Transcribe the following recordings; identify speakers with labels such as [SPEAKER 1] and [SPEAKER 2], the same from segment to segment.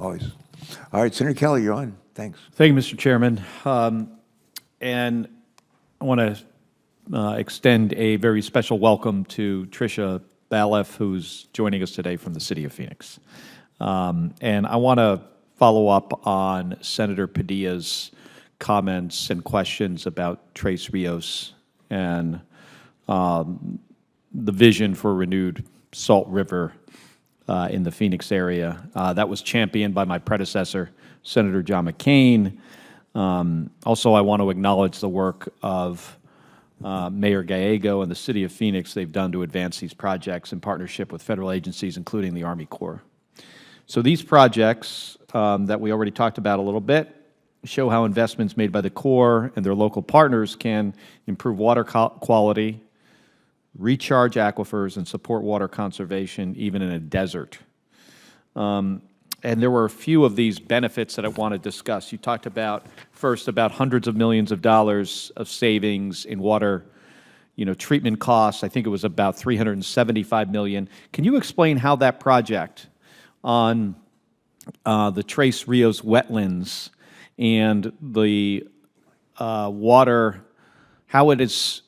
[SPEAKER 1] Always. All right, Senator Kelly, you're on. Thanks.
[SPEAKER 2] Thank you, Mr. Chairman. And I want to extend a very special welcome to Tricia Balef, who's joining us today from the City of Phoenix. And I want to follow up on Senator Padilla's comments and questions about Tres Rios and the vision for a renewed Salt River in the Phoenix area. That was championed by my predecessor, Senator John McCain. Also, I want to acknowledge the work of Mayor Gallego and the City of Phoenix they've done to advance these projects in partnership with federal agencies, including the Army Corps. So these projects that we already talked about a little bit show how investments made by the Corps and their local partners can improve water quality, recharge aquifers, and support water conservation even in a desert. And there were a few of these benefits that I want to discuss. You talked about, first, about hundreds of millions of dollars of savings in water treatment costs. I think it was about $375 million. Can you explain how that project on the Tres Rios wetlands and the water, how it has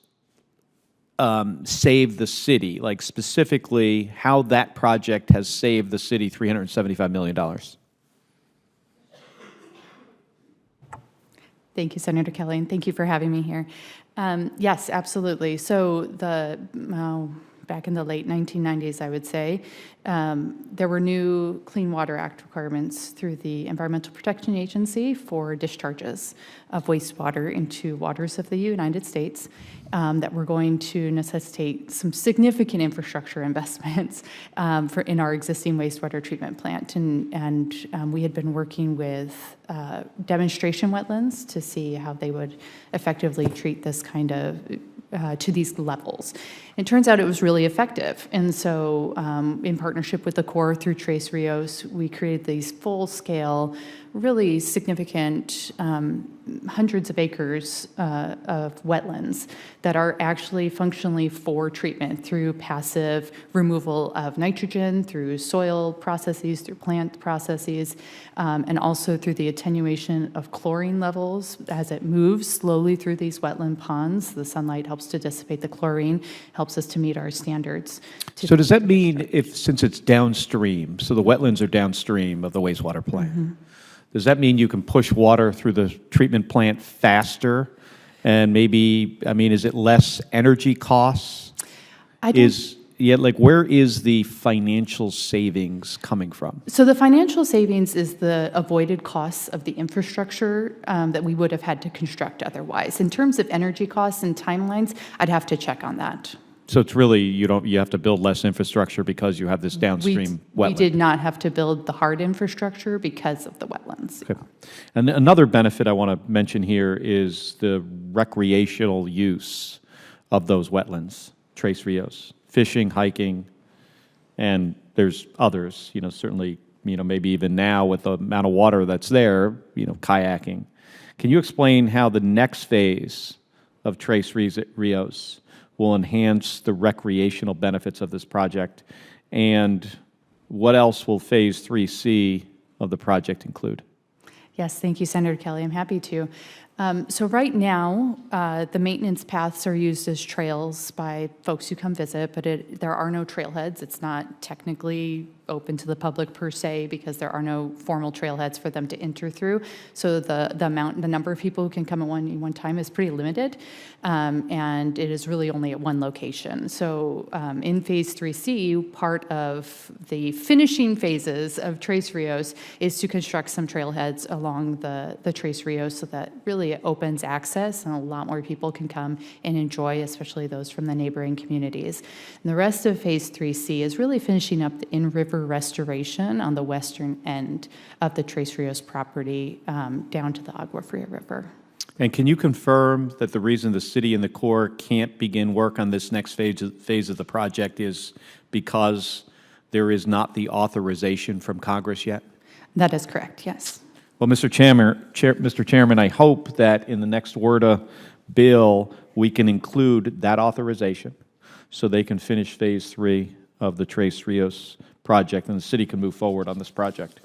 [SPEAKER 2] saved the city, like specifically how that project has saved the city $375 million?
[SPEAKER 3] Thank you, Senator Kelly, and thank you for having me here. Yes, absolutely. So back in the late 1990s, I would say, there were new Clean Water Act requirements through the Environmental Protection Agency for discharges of wastewater into waters of the United States that were going to necessitate some significant infrastructure investments in our existing wastewater treatment plant. And we had been working with demonstration wetlands to see how they would effectively treat this kind of to these levels. It turns out it was really effective. And so in partnership with the Corps through Tres Rios, we created these full-scale, really significant hundreds of acres of wetlands that are actually functionally for treatment through passive removal of nitrogen, through soil processes, through plant processes, and also through the attenuation of chlorine levels as it moves slowly through these wetland ponds. The sunlight helps to dissipate the chlorine, helps us to meet our standards.
[SPEAKER 2] So does that mean, since it's downstream, so the wetlands are downstream of the wastewater plant, does that mean you can push water through the treatment plant faster? And maybe, is it less energy costs? Where is the financial savings coming from?
[SPEAKER 3] So the financial savings is the avoided costs of the infrastructure that we would have had to construct otherwise. In terms of energy costs and timelines, I'd have to check on that.
[SPEAKER 2] So it's really, you have to build less infrastructure because you have this downstream wetland.
[SPEAKER 3] We did not have to build the hard infrastructure because of the wetlands.
[SPEAKER 2] Okay. And another benefit I want to mention here is the recreational use of those wetlands, Tres Rios, fishing, hiking, and there's others, certainly, maybe even now with the amount of water that's there, kayaking. Can you explain how the next phase of Tres Rios will enhance the recreational benefits of this project, and what else will Phase 3C of the project include?
[SPEAKER 3] Yes, thank you, Senator Kelly. I'm happy to. So right now, the maintenance paths are used as trails by folks who come visit, but there are no trailheads. It's not technically open to the public per se because there are no formal trailheads for them to enter through. So the number of people who can come at one time is pretty limited, and it is really only at one location. So in Phase 3C, part of the finishing phases of Tres Rios is to construct some trailheads along the Tres Rios so that really it opens access and a lot more people can come and enjoy, especially those from the neighboring communities. And the rest of Phase 3C is really finishing up the in-river restoration on the western end of the Tres Rios property down to the Agua Fria River.
[SPEAKER 2] And can you confirm that the reason the city and the Corps can't begin work on this next phase of the project is because there is not the authorization from Congress yet?
[SPEAKER 3] That is correct, yes.
[SPEAKER 2] Well, Mr. Chairman, I hope that in the next WRDA bill we can include that authorization so they can finish Phase 3 of the Tres Rios project and the city can move forward on this project.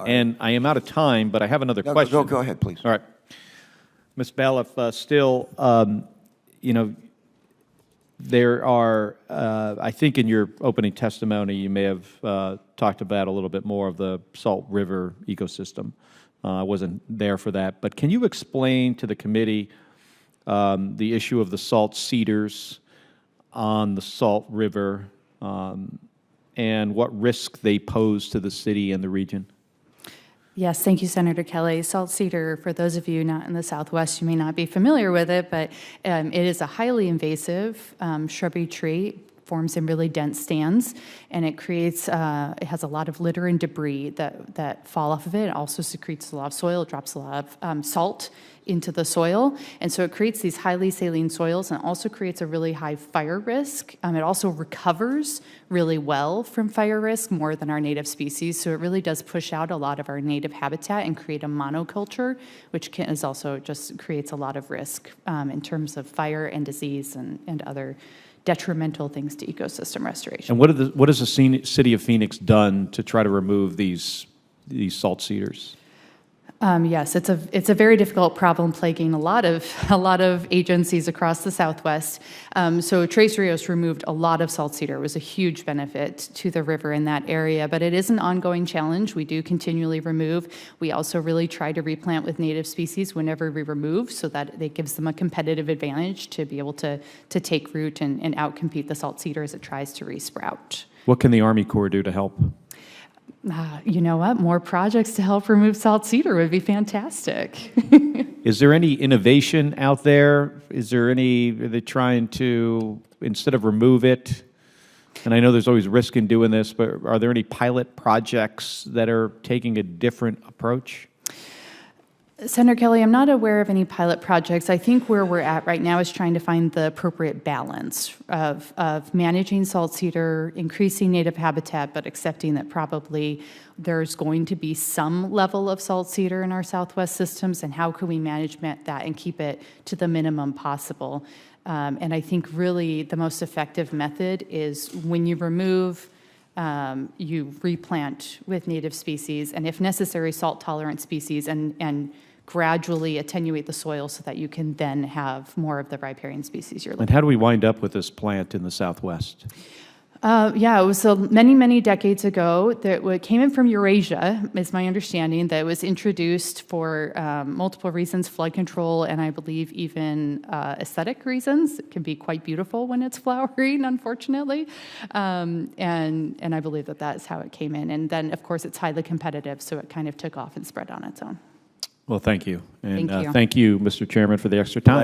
[SPEAKER 2] And I am out of time, but I have another
[SPEAKER 1] No,
[SPEAKER 2] question.
[SPEAKER 1] go ahead, please.
[SPEAKER 2] All right. Ms. Baliff, still, you know, there are, I think in your opening testimony, you may have talked about a little bit more of the Salt River ecosystem. I wasn't there for that. But can you explain to the committee the issue of the salt cedars on the Salt River and what risk they pose to the city and the region?
[SPEAKER 3] Yes, thank you, Senator Kelly. Salt cedar, for those of you not in the Southwest, you may not be familiar with it, but it is a highly invasive shrubby tree, forms in really dense stands, and it creates, it has a lot of litter and debris that fall off of it. It also secretes a lot of soil, it drops a lot of salt into the soil, and so it creates these highly saline soils and also creates a really high fire risk. It also recovers really well from fire risk, more than our native species, so it really does push out a lot of our native habitat and create a monoculture, which is also just creates a lot of risk in terms of fire and disease and other detrimental things to ecosystem restoration.
[SPEAKER 2] And what has the city of Phoenix done to try to remove these salt cedars?
[SPEAKER 3] Yes, it's a very difficult problem plaguing a lot of agencies across the Southwest. So Tres Rios removed a lot of salt cedar. It was a huge benefit to the river in that area, but it is an ongoing challenge. We do continually remove. We also really try to replant with native species whenever we remove, so that it gives them a competitive advantage to be able to take root and outcompete the salt cedar as it tries to resprout.
[SPEAKER 2] What can the Army Corps do to help?
[SPEAKER 3] You know what? More projects to help remove salt cedar would be fantastic.
[SPEAKER 2] Is there any innovation out there? Are they trying to, instead of remove it, and I know there's always risk in doing this, but are there any pilot projects that are taking a different approach?
[SPEAKER 3] Senator Kelly, I'm not aware of any pilot projects. I think where we're at right now is trying to find the appropriate balance of managing salt cedar, increasing native habitat, but accepting that probably there's going to be some level of salt cedar in our Southwest systems, and how can we manage that and keep it to the minimum possible. And I think really the most effective method is when you remove, you replant with native species, and if necessary, salt-tolerant species, and gradually attenuate the soil so that you can then have more of the riparian species you're looking
[SPEAKER 2] And how do we wind up with this plant in the Southwest?
[SPEAKER 3] Yeah, it was many decades ago that it came in from Eurasia, is my understanding, that it was introduced for multiple reasons, flood control, and I believe even aesthetic reasons. It can be quite beautiful when it's flowering, unfortunately. And I believe that that's how it came in. And then, of course, it's highly competitive, so it kind of took off and spread on its own.
[SPEAKER 2] Well, thank you. And
[SPEAKER 3] Thank you.
[SPEAKER 2] thank you, Mr. Chairman, for the extra time.